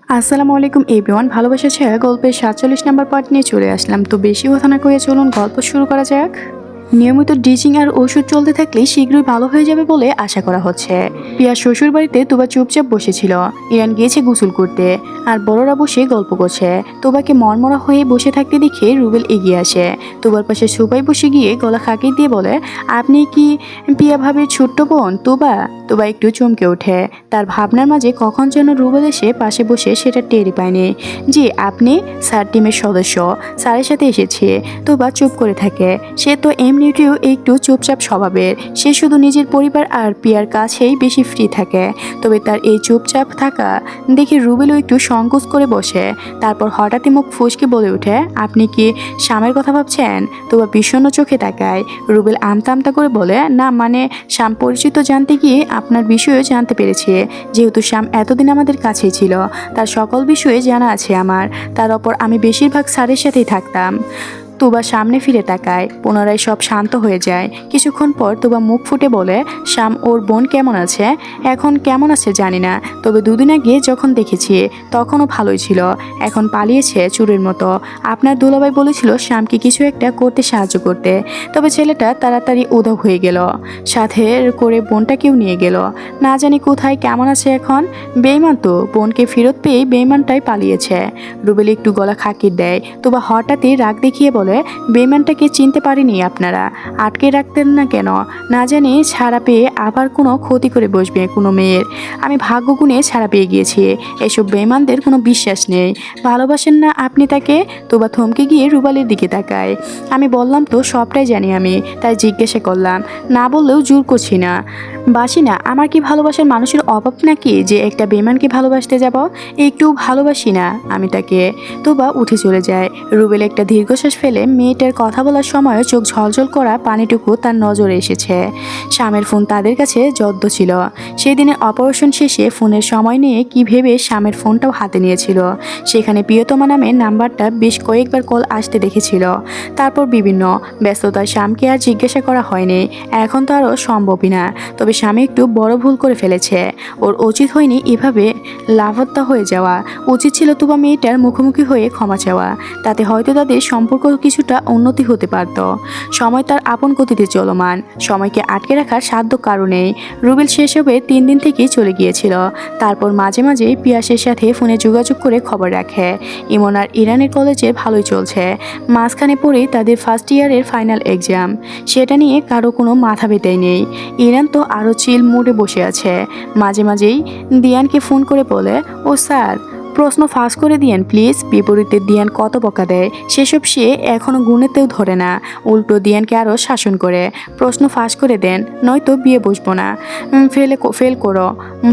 আসসালামু আলাইকুম এভরিওয়ান। ভালোবাসা ছায়া গল্পের ৪৭ নম্বর পার্ট নিয়ে চলে আসলাম। তো বেশি কথা না কয়ে চলুন গল্প শুরু করা যাক। নিয়মিত ড্রিচিং আর ওষুধ চলতে থাকলে শীঘ্রই ভালো হয়ে যাবে বলে আশা করা হচ্ছে। পিয়ার শ্বশুর বাড়িতে তুবা চুপচাপ বসেছিল। ইরান গিয়েছে গোসল করতে আর বড়রা বসে গল্প করছে। তুবাকে মনমরা হয়ে বসে থাকতে দেখে রুবেল এগিয়ে আসে। তুবার পাশে সুপাই বসে গিয়ে গলা খাকিয়ে দিয়ে বলে, আপনি কি পিয়া ভাবির ছোট্ট বোন তুবা? তুবা একটু চমকে ওঠে। তার ভাবনার মাঝে কখন যেন রুবেল এসে পাশে বসে সেটা টেরই পায়নি। জি আপনি স্যার টিমের সদস্য, স্যারের সাথে এসেছে। তুবা চুপ করে থাকে। সে তো এমনিটিও একটু চুপচাপ স্বভাবের। সে শুধু নিজের পরিবার আর পিয়ার কাছেই বেশি ফ্রি থাকে। তবে তার এই চুপচাপ থাকা দেখে রুবেলও একটু সংকোচ করে বসে। তারপর হঠাৎই মুখ ফুসকে বলে ওঠে, আপনি কি শ্যামের কথা ভাবছেন? তুবা বিষণ্ণ চোখে তাকায়। রুবেল আমতা আমতা করে বলে, না মানে শ্যাম পরিচিত জানতে গিয়ে আপনার বিষয়েও জানতে পেরেছি। যেহেতু শ্যাম এতদিন আমাদের কাছেই ছিল, তার সকল বিষয়ে জানা আছে আমার। তার ওপর আমি বেশিরভাগ স্যারের সাথেই থাকতাম। তুবা সামনে ফিরে তাকায়। পুনরায় সব শান্ত হয়ে যায়। কিছুক্ষণ পর তুবা মুখ ফুটে বলে, শ্যাম ওর বোন কেমন আছে? এখন কেমন আছে জানি না, তবে দুদিন আগে যখন দেখেছি তখনও ভালোই ছিল। এখন পালিয়েছে চুরের মতো। আপনার দুলাভাই বলেছিল শ্যামকে কিছু একটা করতে সাহায্য করতে, তবে ছেলেটা তাড়াতাড়ি উধাও হয়ে গেল। সাথে করে বোনটাকেও নিয়ে গেল। না জানি কোথায় কেমন আছে এখন। বেইমান তো, বোনকে ফেরত পেয়ে বেইমানটাই পালিয়েছে। রুবেল একটু গলা খাকির দেয়। তুবা হঠাৎই রাগ দেখিয়ে বলে, বেইমানটাকে চিনতে পারিনি আপনারা? আটকে রাখতেন না কেন? না জানি ছাড়া পেয়ে আবার কোনো ক্ষতি করে বসবে কোনো মেয়ের। আমি ভাগ্য গুণে ছাড়া পেয়ে গিয়েছি। এসব বেইমানদের কোনো বিশ্বাস নেই। ভালোবাসেন না আপনি তাকে? তুবা থমকে গিয়ে রুবেলের দিকে তাকায়। আমি বললাম তো সবটাই জানি আমি, তাই জিজ্ঞাসা করলাম। না বললেও জোর করছি না। বাসি না, আমার কি ভালোবাসার মানুষের অভাব নাকি যে একটা বেইমানকে ভালোবাসতে যাব? একটু ভালোবাসি না আমি তাকে। তুবা উঠে চলে যায়। রুবেল একটা দীর্ঘশ্বাস ফেলে মেয়েটার কথা বলার সময় চোখ ঝলঝল করা পানিটুকু তার নজরে এসেছে। শ্যামের ফোন তাদের কাছে জব্দ ছিল। সেদিনের অপারেশন শেষে ফোনের সময় নিয়ে কি ভেবে শ্যামের ফোনটাও হাতে নিয়েছিল। সেখানে প্রিয়তমা নামের নাম্বারটা বেশ কয়েকবার কল আসতে দেখেছিল। তারপর বিভিন্ন ব্যস্ততায় শ্যামকে আর জিজ্ঞাসা করা হয়নি। এখন তো আরও সম্ভবই না। তবে স্বামী একটু বড় ভুল করে ফেলেছে। ওর উচিত হয়নি এভাবে লাভত্তা হয়ে যাওয়া। উচিত ছিল তুবা মেয়েটার মুখোমুখি হয়ে ক্ষমা চাওয়া। তাতে হয়তো তাদের সম্পর্ক কিছুটা উন্নতি হতে পারত। সময় তার আপন গতিতে চলমান। সময়কে আটকে রাখার সাধ্য কারণেই রুবেল সেসবে 3 দিন থেকেই চলে গিয়েছিল। তারপর মাঝে মাঝে পিয়াসের সাথে ফোনে যোগাযোগ করে খবর রাখে। ইমন আর ইরানের কলেজে ভালোই চলছে। মাঝখানে পড়েই তাদের ফার্স্ট ইয়ারের ফাইনাল এক্সাম। সেটা নিয়ে কারো কোনো মাথা ব্যথাই নেই। ইরান তো আরও চিল মুডে বসে আছে। মাঝে মাঝেই দিয়ানকে ফোন করে বলে, ও স্যার প্রশ্ন ফাঁস করে দিয়েন প্লিজ। বিপরীতে দিয়ান কত বকা দেয়, সেসব সে এখনও গুণেতেও ধরে না। উল্টো দিয়ানকে আরও শাসন করে, প্রশ্ন ফাঁস করে দেন নয়তো বিয়ে বসবো না। ফেল করো,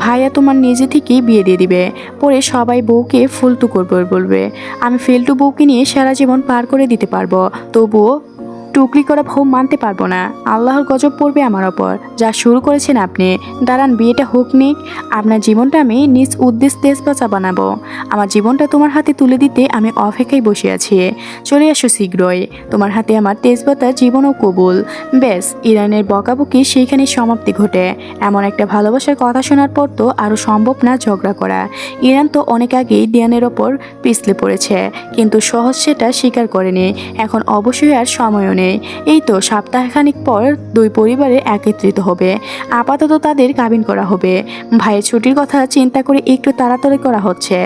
ভাইয়া তোমার নিজে থেকেই বিয়ে দিয়ে দিবে। পরে সবাই বউকে ফুলতু করবে বলবে। আমি ফেলটু বউকে নিয়ে সারা জীবন পার করে দিতে পারবো, তবুও টুকরি করা বউ মানতে পারবো না। আল্লাহর গজব পড়বে আমার ওপর। যা শুরু করেছেন আপনি। দাঁড়ান বিয়েটা হোক নিক। আপনার জীবনটা আমি নিজ উদ্দেশ্য তেজপাতা বানাবো। আমার জীবনটা তোমার হাতে তুলে দিতে আমি অপেক্ষায় বসে আছি। চলে আসো শীঘ্রই। তোমার হাতে আমার তেজপাতা জীবনও কবুল। ব্যাস ইরানের বকাবকি সেইখানে সমাপ্তি ঘটে। এমন একটা ভালোবাসার কথা শোনার পর তো আরও সম্ভব না ঝগড়া করা। ইরান তো অনেক আগেই দিয়ানের ওপর পিছলে পড়েছে, কিন্তু সহজ সেটা স্বীকার করেনি। এখন অবশ্যই আর সময়ও নেই। এই তো সপ্তাহখানিক পর দুই পরিবারে একত্রিত হবে। আপাতত তাদের কাবিন করা হবে। ভাইয়ের ছুটির কথা চিন্তা করে একটু তাড়াতাড়ি করা হচ্ছে,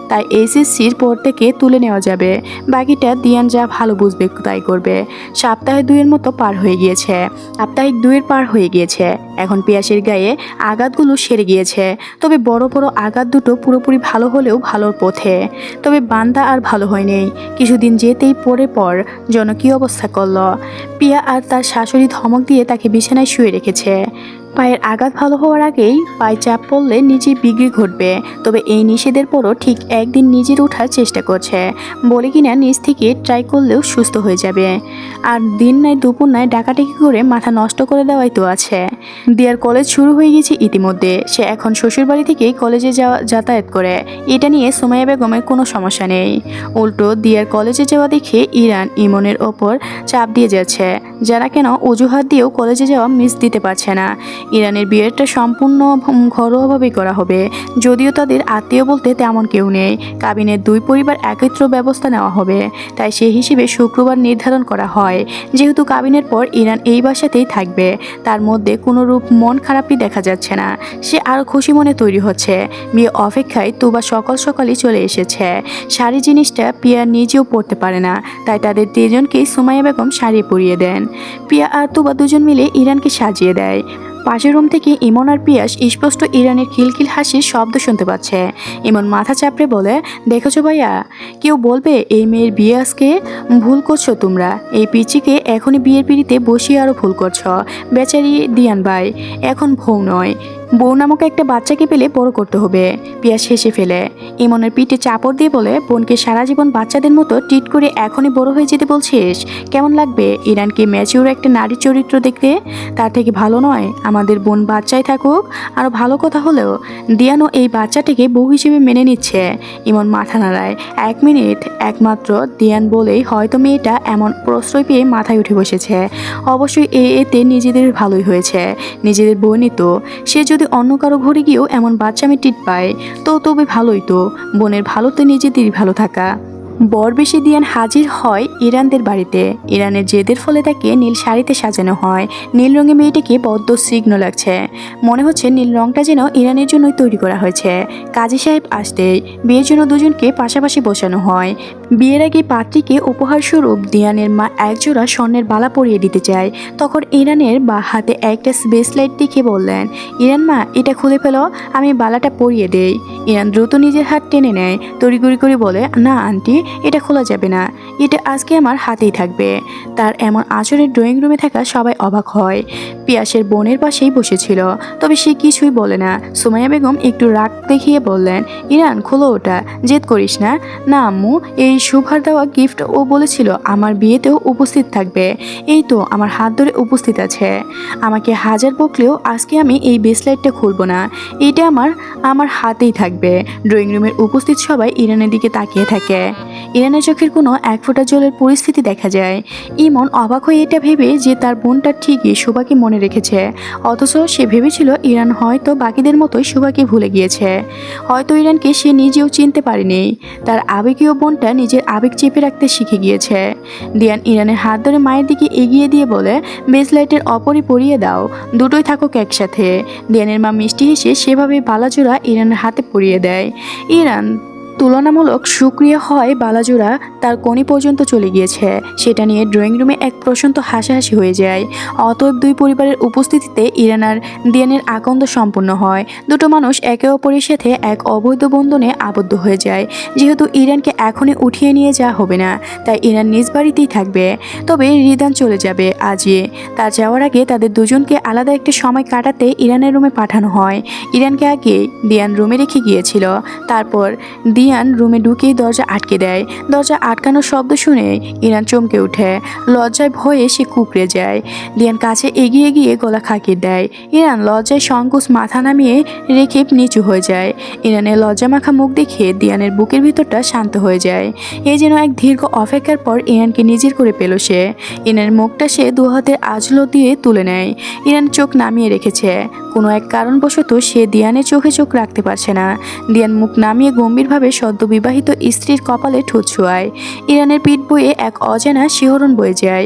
তাই এইচএসসির পর থেকে তুলে নেওয়া যাবে। বাকিটা দিয়ান যা ভালো বুঝবে তাই করবে। সপ্তাহে 2-এর মতো পার হয়ে গিয়েছে। সাপ্তাহিক 2-এর পার হয়ে গিয়েছে। এখন পিয়াসের গায়ে আঘাতগুলো সেরে গিয়েছে। তবে বড় বড় আঘাত দুটো পুরোপুরি ভালো হলেও ভালোর পথে। তবে বান্দা আর ভালো হয়নি। কিছুদিন যেতেই পর জনকীয় অবস্থা করল। পিয়া আর তার শাশুড়ি ধমক দিয়ে তাকে বিছানায় শুয়ে রেখেছে। পায়ের আঘাত ভালো হওয়ার আগেই পায়ে চাপ পড়লে নিজেই বিক্রি ঘটবে। তবে এই নিষেধের পরও ঠিক একদিন নিজের ওঠার চেষ্টা করছে। বলে কিনা নিজ থেকে ট্রাই করলেও সুস্থ হয়ে যাবে। আর দিন নাই দুপুর নাই ডাকাডাকি করে মাথা নষ্ট করে দেওয়াই তো আছে। দিয়ার কলেজ শুরু হয়ে গেছে ইতিমধ্যে। সে এখন শ্বশুরবাড়ি থেকেই কলেজে যাতায়াত করে। এটা নিয়ে সুমাইয়া বেগমের কোনো সমস্যা নেই। উল্টো দিয়ার কলেজে যাওয়া দেখে ইরান ইমনের ওপর চাপ দিয়ে যাচ্ছে। যারা কেন অজুহাত দিয়েও কলেজে যাওয়া মিস দিতে পারছে না। ইরানের বিয়েটা সম্পূর্ণ ঘরোয়াভাবেই করা হবে, যদিও তাদের আত্মীয় বলতে তেমন কেউ নেই। কাবিনের দুই পরিবার একত্র ব্যবস্থা নেওয়া হবে, তাই সেই হিসেবে শুক্রবার নির্ধারণ করা হয়। যেহেতু কাবিনের পর ইরান এই বাসাতেই থাকবে, তার মধ্যে কোনো রূপ মন খারাপই দেখা যাচ্ছে না। সে আরও খুশি মনে তৈরি হচ্ছে। বিয়ে অপেক্ষায় তুবা সকাল সকালই চলে এসেছে। শাড়ি জিনিসটা পিয়া নিজেও পরতে পারে না, তাই তাদের দুজনকেই সুমাইয়া বেগম শাড়ি পরিয়ে দেন। পিয়া আর তুবা দুজন মিলে ইরানকে সাজিয়ে দেয়। পাশের রুম থেকে ইমন আর পিয়াস স্পষ্ট ইরানের খিলখিল হাসির শব্দ শুনতে পাচ্ছে। ইমন মাথা চাপড়ে বলে, দেখেছো ভাইয়া, কেউ বলবে এই মেয়ের বিয়ে আজকে? ভুল করছো তোমরা। এই পিচিকে এখনই বিয়ের পিড়িতে বসিয়ে আরও ভুল করছো। বেচারি দিয়ান ভাই এখন বউ নয়, বউ নামক একটা বাচ্চাকে পেলে বড় করতে হবে। পিয়াস হেসে ফেলে। ইমনের পিঠে চাপড় দিয়ে বলে, বোনকে সারা জীবন বাচ্চাদের মতো ট্রিট করে এখনই বড় হয়ে যেতে বলছিস? কেমন লাগবে ইরানকে ম্যাচিউর একটা নারী চরিত্র দেখতে? তার থেকে ভালো নয় আমাদের বোন বাচ্চাই থাকুক? আরও ভালো কথা হলেও দিয়ানও এই বাচ্চাটিকে বউ হিসেবে মেনে নিচ্ছে। ইমন মাথা নাড়ায়। 1 মিনিট। একমাত্র দিয়ান বলেই হয়তো মেয়েটা এমন প্রশ্রয় পেয়ে মাথায় উঠে বসেছে। অবশ্যই এতে নিজেদের ভালোই হয়েছে, নিজেদের বোনই তো। সে যদি অন্য কারো ঘরে গিয়েও এমন বাচ্চামি টিট পায় তো তবে ভালোই তো। বোনের ভালো তো নিজেদেরই ভালো থাকা। বরবেশি দিয়ান হাজির হয় ইরানদের বাড়িতে। ইরানের জেদের ফলে তাকে নীল শাড়িতে সাজানো হয়। নীল রঙে মেয়েটিকে বড্ড স্নিগ্ধ লাগছে। মনে হচ্ছে নীল রঙটা যেন ইরানের জন্যই তৈরি করা হয়েছে। কাজী সাহেব আসতেই বিয়ের জন্য দুজনকে পাশাপাশি বসানো হয়। বিয়ের আগে পাত্রীকে উপহারস্বরূপ দিয়ানের মা একজোড়া স্বর্ণের বালা পরিয়ে দিতে চায়। তখন ইরানের বা হাতে একটা ব্রেসলেট দেখে বললেন, ইরান মা, এটা খুলে ফেলো, আমি বালাটা পরিয়ে দেই। ইরান দ্রুত নিজের হাত টেনে নেয়, তড়িঘড়ি করে বলে, না আন্টি, এটা খোলা যাবে না, এটা আজকে আমার হাতেই থাকবে। তার এমন আচরের ড্রয়িং রুমে থাকা সবাই অবাক হয়। পিয়াসের বোনের পাশেই বসেছিল, তবে সে কিছুই বলে না। সুমাইয়া বেগম একটু রাগ দেখিয়ে বললেন, ইরান খোলো ওটা, জেদ করিস না। না আম্মু, এই শুভার দেওয়া গিফট ও বলেছিল আমার বিয়েতেও উপস্থিত থাকবে। এই তো আমার হাত ধরে উপস্থিত আছে। আমাকে হাজার বকলেও আজকে আমি এই ব্রেসলেটটা খুলব না, এটা আমার হাতেই থাকবে। ড্রয়িং রুমের উপস্থিত সবাই ইরানের দিকে তাকিয়ে থাকে। ইরানের চোখের কোনো এক ফোঁটা জলের পরিস্থিতি দেখা যায়। ইমন অবাক হয়ে এটা ভেবে যে তার বোনটা ঠিকই শোভাকে মনে রেখেছে, অথচ সে ভেবেছিল ইরান হয়তো বাকিদের মতোই শোভাকে ভুলে গিয়েছে। হয়তো ইরানকে সে নিজেও চিনতে পারেনি। তার আবেগীয় বোনটা নিজের আবেগ চেপে রাখতে শিখে গিয়েছে। দিয়ান ইরানের হাত ধরে মায়ের দিকে এগিয়ে দিয়ে বলে, ব্রেসলেটের অপরই পরিয়ে দাও, দুটোই থাকুক একসাথে। দিয়ানের মা মিষ্টি হেসে সেভাবে বালাজোড়া ইরানের হাতে পরিয়ে দেয়। ইরান তুলনামূলক সুক্রিয়া হয় বালাজোড়া তার কোণে পর্যন্ত চলে গিয়েছে, সেটা নিয়ে ড্রয়িং রুমে এক প্রশান্ত হাসাহাসি হয়ে যায়। অতএব দুই পরিবারের উপস্থিতিতে ইরান আর দিয়ানের আকন্দ সম্পূর্ণ হয়। দুটো মানুষ একে অপরের সাথে এক অবৈধ বন্ধনে আবদ্ধ হয়ে যায়। যেহেতু ইরানকে এখনই উঠিয়ে নিয়ে যাওয়া হবে না, তাই ইরান নিজ বাড়িতেই থাকবে। তবে রিদান চলে যাবে আজই। তার যাওয়ার আগে তাদের দুজনকে আলাদা একটা সময় কাটাতে ইরানের রুমে পাঠানো হয়। ইরানকে আগে দিয়ান রুমে রেখে গিয়েছিল। তারপর দিয়ান রুমে ঢুকেই দরজা আটকে দেয়। দরজা আটকানোর শব্দ শুনে ইরান চমকে ওঠে। লজ্জায় ভয়ে সে কুঁকড়ে যায়। দিয়ান কাছে এগিয়ে গিয়ে গলা খাকিয়ে দেয়। ইরান লজ্জায় সংকোচ মাথা নামিয়ে রেখে নিচু হয়ে যায়। ইরানের লজ্জামাখা মুখ দেখে দিয়ানের বুকের ভিতরটা শান্ত হয়ে যায়। এই যেন এক দীর্ঘ অপেক্ষার পর ইরানকে নিজের করে পেল সে। ইরানের মুখটা সে দু হাতের আঁচল দিয়ে তুলে নেয়। ইরান চোখ নামিয়ে রেখেছে। কোনো এক কারণবশত সে দিয়ানের চোখে চোখ রাখতে পারছে না। দিয়ান মুখ নামিয়ে গম্ভীরভাবে সদ্য বিবাহিত স্ত্রীর কপালে ঠোঁট ছোঁয়ায়। ইরানের পিঠ বয়ে এক অজানা শিহরণ বয়ে যায়।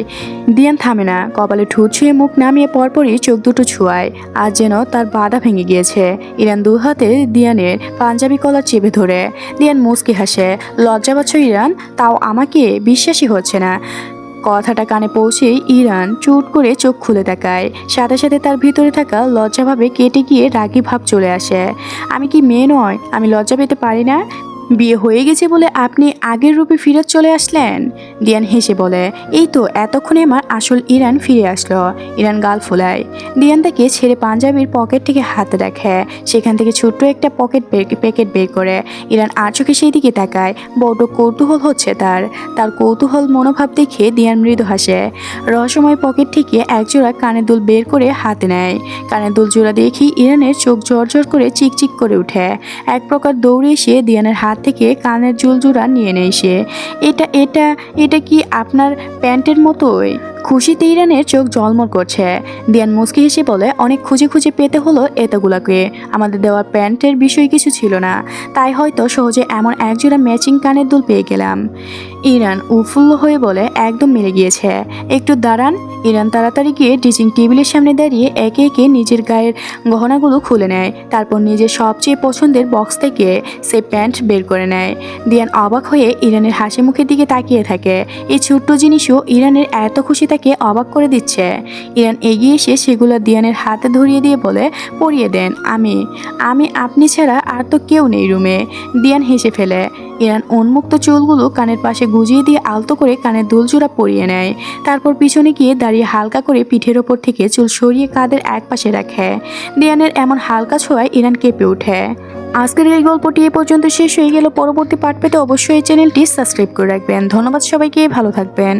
দিয়ান থামে না, কপালে ঠোঁট ছুঁয়ে মুখ নামিয়ে পরপরই চোখ দুটো ছোঁয়ায়। আজ যেন তার বাধা ভেঙে গিয়েছে। ইরান দু হাতে দিয়ানের পাঞ্জাবি কলার চেপে ধরে। দিয়ান মুচকি হাসে, লজ্জা পাচ্ছ ইরান? তাও আমাকে বিশ্বাসই হচ্ছে না। কথাটা কানে পৌঁছেই ইরান চুট করে চোখ খুলে তাকায়। সাথে সাথে তার ভিতরে থাকা লজ্জাভাবে কেটে গিয়ে রাগী ভাব চলে আসে। আমি কি মেয়ে নয়? আমি লজ্জা পেতে পারি না? বিয়ে হয়ে গেছে বলে আপনি আগের রূপে ফিরত চলে আসলেন? দিয়ান হেসে বলে, এই তো এতক্ষণে আমার আসল ইরান ফিরে আসলো। ইরান গাল ফোলায়। দিয়ান তাকে ছেড়ে পাঞ্জাবির পকেট থেকে হাত রাখে। সেখান থেকে ছোট্ট একটা প্যাকেট বের করে। ইরান আর চোখে সেই দিকে তাকায়। বড্ড কৌতূহল হচ্ছে তার কৌতূহল মনোভাব দেখে দিয়ান মৃদু হাসে। রহস্যময় পকেট থেকে একজোড়া কানের দুল বের করে হাতে নেয়। কানের দুল জোড়া দেখি ইরানের চোখ ঝরঝর করে চিকচিক করে ওঠে। এক প্রকার দৌড়ে এসে দিয়ানের হাত থেকে কানের জোড়া নিয়ে নেয় সে। এটা এটা এটা কি আপনার প্যান্টের মতোই? খুশিতে ইরানের চোখ ঝলমল করছে। দিয়ান মুচকি হেসে বলে, অনেক খুঁজে খুঁজে পেতে হলো এতগুলাকে। আমাদের দেওয়ার প্যান্টের বিষয় কিছু ছিল না, তাই হয়তো সহজে এমন একজোড়া ম্যাচিং কানের দুল পেয়ে গেলাম। ইরান উৎফুল্ল হয়ে বলে, একদম মিলে গিয়েছে, একটু দাঁড়ান। ইরান তাড়াতাড়ি গিয়ে ড্রেসিং টেবিলের সামনে দাঁড়িয়ে একে একে নিজের গায়ের গহনাগুলো খুলে নেয়। তারপর নিজের সবচেয়ে পছন্দের বক্স থেকে সে প্যান্ট বের করে নেয়। দিয়ান অবাক হয়ে ইরানের হাসি মুখের দিকে তাকিয়ে থাকে। এই ছোট্ট জিনিসও ইরানের এত খুশি তাকে অবাক করে দিচ্ছে। ইরান এগিয়ে এসে সেগুলো দিয়ানের হাতে ধরিয়ে দিয়ে বলে, পরিয়ে দেন, আমি আমি আপনি ছাড়া আর তো কেউ নেই রুমে। দিয়ান হেসে ফেলে। ইরান উন্মুক্ত চুলগুলো কানের পাশে গুজিয়ে দিয়ে আলতো করে কানের দুলজোড়া পরিয়ে নেয়। তারপর পিছনে গিয়ে দাঁড়িয়ে হালকা করে পিঠের ওপর থেকে চুল সরিয়ে কাঁধের এক পাশে রাখে। দিয়ানের এমন হালকা ছোঁয়ায় ইরান কেঁপে ওঠে। আজকের এই গল্পটি এ পর্যন্ত শেষ হয়ে গেল। পরবর্তী পার্ট পেতে অবশ্যই এই চ্যানেলটি সাবস্ক্রাইব করে রাখবেন। ধন্যবাদ সবাইকে, ভালো থাকবেন।